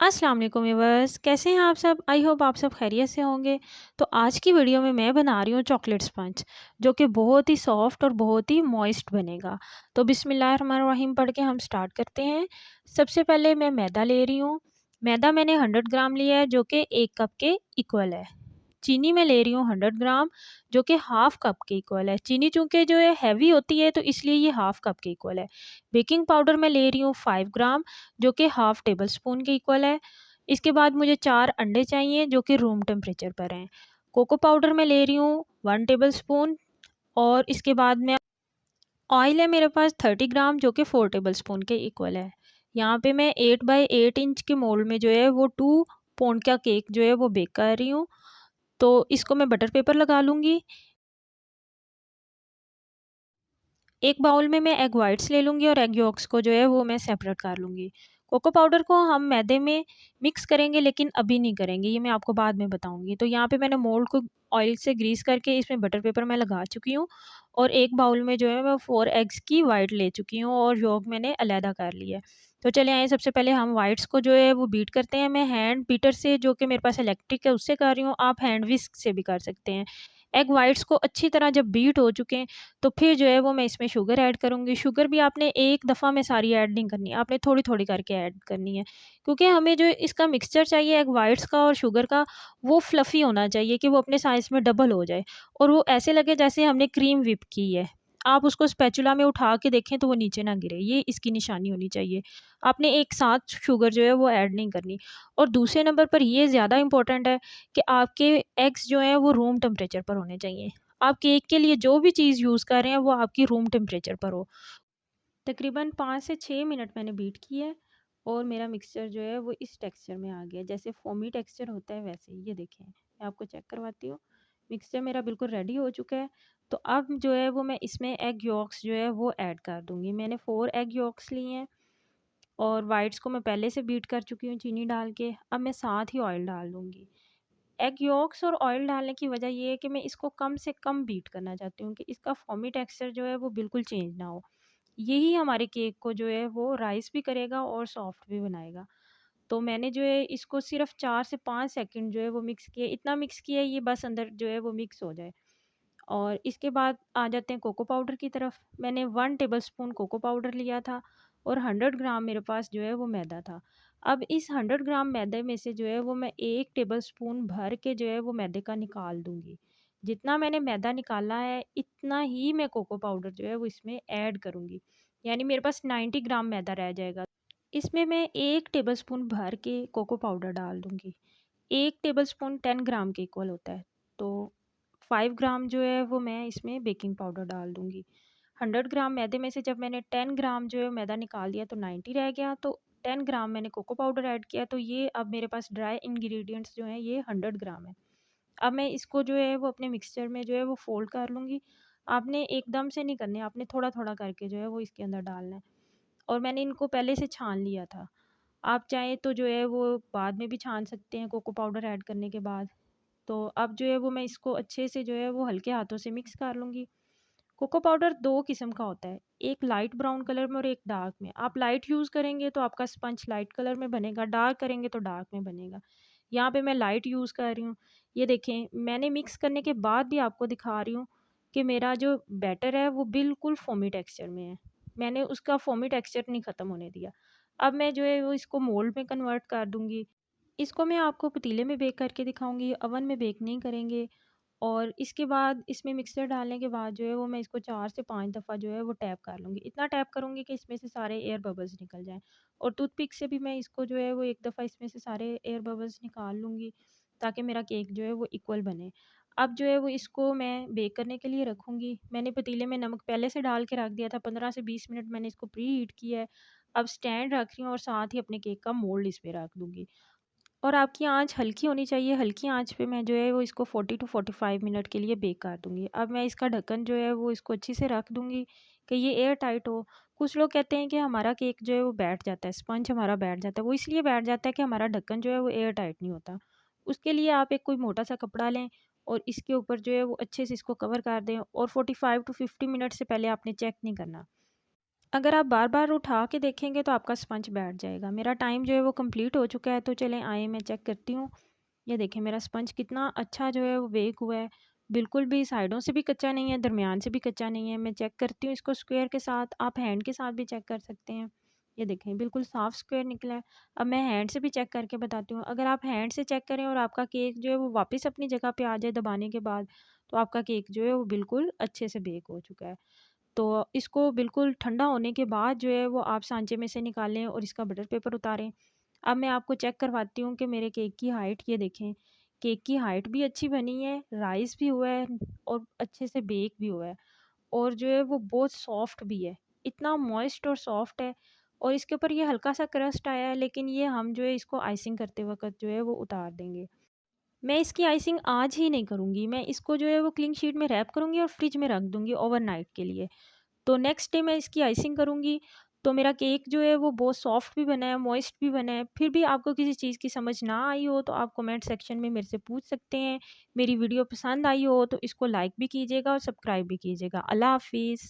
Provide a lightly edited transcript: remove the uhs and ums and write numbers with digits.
अस्सलाम वालेकुम व्यूअर्स, कैसे हैं आप सब? आई होप आप सब खैरियत से होंगे। तो आज की वीडियो में मैं बना रही हूँ चॉकलेट स्पंज, जो कि बहुत ही सॉफ्ट और बहुत ही मॉइस्ट बनेगा। तो बिस्मिल्लाहिर्रहमानिर्रहीम पढ़ के हम स्टार्ट करते हैं। सबसे पहले मैं मैदा ले रही हूँ। मैदा मैंने 100 ग्राम लिया है, जो कि 1 कप के इक्वल है। चीनी मैं ले रही हूँ 100 ग्राम, जो कि हाफ़ कप के इक्वल है। चीनी चूँकि जो है हैवी होती है, तो इसलिए ये हाफ़ कप के इक्वल है। बेकिंग पाउडर मैं ले रही हूँ 5 ग्राम, जो कि हाफ़ टेबल स्पून के इक्वल है। इसके बाद मुझे 4 अंडे चाहिए, जो कि रूम टेम्परेचर पर हैं। कोको पाउडर मैं ले रही हूँ 1 टेबल स्पून, और इसके बाद मैं ऑयल है मेरे पास 30 ग्राम, जो कि 4 टेबल स्पून के इक्वल है। यहाँ पे मैं 8 बाई 8 इंच के मोल्ड में जो है वो 2 पाउंड का केक जो है वो बेक कर रही हूँ। तो इसको मैं बटर पेपर लगा लूँगी। एक बाउल में मैं एग वाइट्स ले लूँगी और एग यॉक्स को जो है वो मैं सेपरेट कर लूँगी। कोको पाउडर को हम मैदे में मिक्स करेंगे, लेकिन अभी नहीं करेंगे, ये मैं आपको बाद में बताऊँगी। तो यहाँ पे मैंने मोल्ड को ऑयल से ग्रीस करके इसमें बटर पेपर मैं लगा चुकी हूँ, और एक बाउल में जो है मैं 4 एग्स की वाइट ले चुकी हूँ और यॉक मैंने अलहदा कर लिया है। तो चलिए आइए, सबसे पहले हम वाइट्स को जो है वो बीट करते हैं। मैं हैंड बीटर से, जो कि मेरे पास इलेक्ट्रिक है, उससे कर रही हूँ। आप हैंड विस्क से भी कर सकते हैं। एग वाइट्स को अच्छी तरह जब बीट हो चुके हैं, तो फिर जो है वो मैं इसमें शुगर ऐड करूँगी। शुगर भी आपने एक दफ़ा में सारी ऐड नहीं करनी, आपने थोड़ी-थोड़ी करके ऐड करनी है। क्योंकि हमें जो इसका मिक्सचर चाहिए एग व्हाइट्स का और शुगर का, वो फ्लफ़ी होना चाहिए कि वो अपने साइज़ में डबल हो जाए, और वो ऐसे लगे जैसे हमने क्रीम व्हिप की है। आप उसको स्पैचुला में उठा के देखें तो वो नीचे ना गिरे, ये इसकी निशानी होनी चाहिए। आपने एक साथ शुगर जो है वो ऐड नहीं करनी। और दूसरे नंबर पर ये ज़्यादा इम्पोर्टेंट है कि आपके एग्स जो हैं वो रूम टेम्परेचर पर होने चाहिए। आप केक के लिए जो भी चीज़ यूज़ कर रहे हैं वो आपकी रूम टेम्परेचर पर हो। तकरीबन 5 से 6 मिनट मैंने बीट किया है, और मेरा मिक्सचर जो है वो इस टेक्सचर में आ गया, जैसे फ़ोमी टेक्सचर होता है वैसे ही। ये देखें, मैं आपको चेक करवाती हूँ। मिक्सचर मेरा बिल्कुल रेडी हो चुका है। तो अब जो है वो मैं इसमें एग यॉक्स जो है वो ऐड कर दूँगी। मैंने 4 एग यॉक्स लिए हैं, और वाइट्स को मैं पहले से बीट कर चुकी हूँ चीनी डाल के। अब मैं साथ ही ऑयल डाल दूँगी। एग यॉक्स और ऑयल डालने की वजह ये है कि मैं इसको कम से कम बीट करना चाहती हूँ, कि इसका फ़ोमी टेक्सचर जो है वो बिल्कुल चेंज ना हो। यही हमारे केक को जो है वो राइस भी करेगा और सॉफ्ट भी बनाएगा। तो मैंने जो है इसको सिर्फ़ 4 से 5 सेकंड जो है वो मिक्स किया, इतना मिक्स किया ये बस अंदर जो है वो मिक्स हो जाए। और इसके बाद आ जाते हैं कोको पाउडर की तरफ। मैंने 1 टेबलस्पून कोको पाउडर लिया था, और 100 ग्राम मेरे पास जो है वो मैदा था। अब इस 100 ग्राम मैदे में से जो है वो मैं 1 टेबलस्पून भर के जो है वो मैदे का निकाल दूँगी। जितना मैंने मैदा निकाला है, इतना ही मैं कोको पाउडर जो है वो इसमें ऐड करूँगी। यानी मेरे पास 90 ग्राम मैदा रह जाएगा। इसमें मैं 1 टेबलस्पून भर के कोको पाउडर डाल दूँगी। 1 टेबलस्पून 10 ग्राम के इक्वल होता है। तो 5 ग्राम जो है वो मैं इसमें बेकिंग पाउडर डाल दूँगी। 100 ग्राम मैदे में से जब मैंने 10 ग्राम जो है मैदा निकाल दिया, तो 90 रह गया। तो 10 ग्राम मैंने कोको पाउडर ऐड किया, तो ये अब मेरे पास ड्राई इंग्रीडिएंट्स जो हैं ये 100 ग्राम है। अब मैं इसको जो है वो अपने मिक्सचर में जो है वो फ़ोल्ड कर लूँगी। आपने एकदम से नहीं करने, आपने थोड़ा-थोड़ा करके जो है वो इसके अंदर डालना है। और मैंने इनको पहले से छान लिया था। आप चाहें तो जो है वो बाद में भी छान सकते हैं कोको पाउडर ऐड करने के बाद। तो अब जो है वो मैं इसको अच्छे से जो है वो हल्के हाथों से मिक्स कर लूँगी। कोको पाउडर 2 किस्म का होता है, एक लाइट ब्राउन कलर में और एक डार्क में। आप लाइट यूज़ करेंगे तो आपका स्पंज लाइट कलर में बनेगा, डार्क करेंगे तो डार्क में बनेगा। यहाँ पे मैं लाइट यूज़ कर रही हूँ। ये देखें, मैंने मिक्स करने के बाद भी आपको दिखा रही हूँ कि मेरा जो बैटर है वो बिल्कुल फ़ोमी टेक्सचर में है। मैंने उसका फ़ोमी टेक्सचर नहीं ख़त्म होने दिया। अब मैं जो है वो इसको मोल्ड में कन्वर्ट कर दूँगी। इसको मैं आपको पतीले में बेक करके दिखाऊँगी, ओवन में बेक नहीं करेंगे। और इसके बाद इसमें मिक्सर डालने के बाद जो है वो मैं इसको 4 से 5 दफ़ा जो है वो टैप कर लूँगी। इतना टैप करूँगी कि इसमें से सारे एयर बबल्स निकल जाएँ, और टूथपिक से भी मैं इसको जो है वो एक दफ़ा इसमें से सारे एयर बबल्स निकाल लूँगी, ताकि मेरा केक जो है वो इक्वल बने। अब जो है वो इसको मैं बेक करने के लिए रखूँगी। मैंने पतीले में नमक पहले से डाल के रख दिया था, 15 से 20 मिनट मैंने इसको प्री हीट किया है। अब स्टैंड रख रही हूँ, और साथ ही अपने केक का मोल्ड इस पे रख दूँगी। और आपकी आँच हल्की होनी चाहिए, हल्की आँच पे मैं जो है वो इसको 40 टू 45 मिनट के लिए बेक कर दूँगी। अब मैं इसका ढक्कन जो है वो इसको अच्छे से रख दूँगी कि ये एयर टाइट हो। कुछ लोग कहते हैं कि हमारा केक जो है वो बैठ जाता है, स्पंज हमारा बैठ जाता है। वो इसलिए बैठ जाता है कि हमारा ढक्कन जो है वो एयर टाइट नहीं होता। उसके लिए आप एक कोई मोटा-सा कपड़ा लें, और इसके ऊपर जो है वो अच्छे से इसको कवर कर दें, और 45 टू 50 मिनट से पहले आपने चेक नहीं करना। अगर आप बार-बार उठा के देखेंगे तो आपका स्पंज बैठ जाएगा। मेरा टाइम जो है वो कंप्लीट हो चुका है, तो चलें आइए मैं चेक करती हूँ। ये देखें मेरा स्पंज कितना अच्छा जो है वो बेक हुआ है। बिल्कुल भी साइडों से भी कच्चा नहीं है, दरमियान से भी कच्चा नहीं है। मैं चेक करती हूँ इसको स्क्वायर के साथ, आप हैंड के साथ भी चेक कर सकते हैं। ये देखें बिल्कुल साफ स्क्वायर निकला है। अब मैं हैंड से भी चेक करके बताती हूँ। अगर आप हैंड से चेक करें और आपका केक जो है वो वापस अपनी जगह पे आ जाए दबाने के बाद, तो आपका केक जो है वो बिल्कुल अच्छे से बेक हो चुका है। तो इसको बिल्कुल ठंडा होने के बाद जो है वो आप सांचे में से निकालें और इसका बटर पेपर उतारें। अब मैं आपको चेक करवाती हूँ कि मेरे केक की हाइट ये देखें, केक की हाइट भी अच्छी बनी है, राइज़ भी हुआ है और अच्छे से बेक भी हुआ है और जो है वो बहुत सॉफ्ट भी है। इतना मॉइस्ट और सॉफ्ट है और इसके ऊपर ये हल्का-सा क्रस्ट आया है, लेकिन ये हम जो है इसको आइसिंग करते वक़्त जो है वो उतार देंगे। मैं इसकी आइसिंग आज ही नहीं करूँगी, मैं इसको जो है वो क्लिंग शीट में रैप करूँगी और फ्रिज में रख दूँगी ओवरनाइट के लिए। तो नेक्स्ट डे मैं इसकी आइसिंग करूँगी, तो मेरा केक जो है वो बहुत सॉफ्ट भी बना है, मॉइस्ट भी बना है। फिर भी आपको किसी चीज़ की समझ ना आई हो तो आप कमेंट सेक्शन में मेरे से पूछ सकते हैं। मेरी वीडियो पसंद आई हो तो इसको लाइक भी कीजिएगा और सब्सक्राइब भी कीजिएगा। अल्लाह हाफ़िज़।